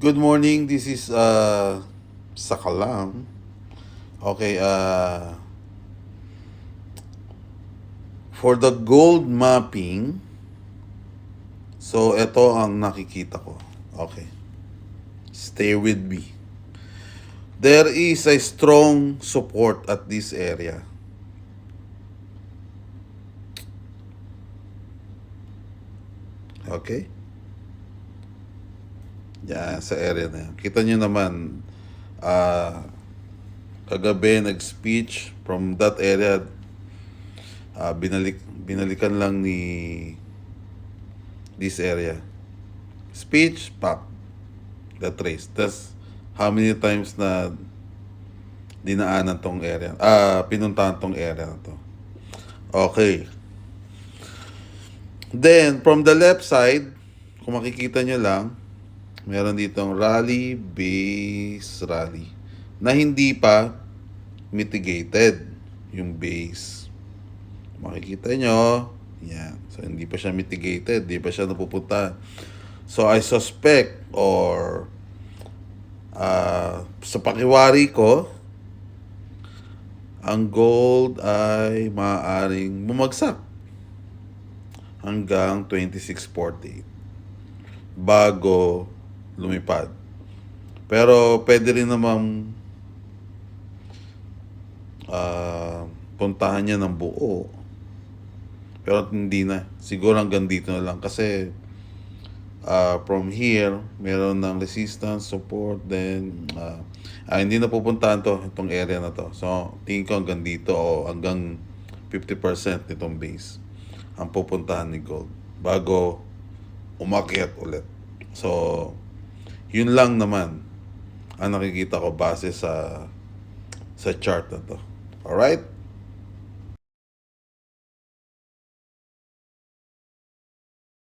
Good morning, this is Sakalam. Okay, for the gold mapping, so ito ang nakikita ko. Okay, stay with me. There is a strong support at this area. Okay? Yan, sa area na yan. Kita nyo naman, kagabi nag-speech from that area, binalikan lang ni this area. Speech, pop, the trace. That's how many times na dinaanan tong area, pinuntahan tong area na to. Okay. Then, from the left side, kung makikita nyo lang, meron ditong rally, base, rally, na hindi pa mitigated yung base. Makikita nyo, yan. So, hindi pa siya mitigated, hindi pa siya napupunta. So, I suspect or sa pakiwari ko, ang gold ay maaaring bumagsak hanggang 26.48 bago lumipad. Pero pwede rin namang puntahan niya ng buo. Pero hindi na. Siguro hanggang dito na lang kasi from here, meron ng resistance, support, then hindi na pupuntahan itong area na to. So, tingin ko hanggang dito o hanggang 50% nitong base ang pupuntahan ni gold bago umakyat ulit. So, yun lang naman ang nakikita ko base sa chart na to. Alright?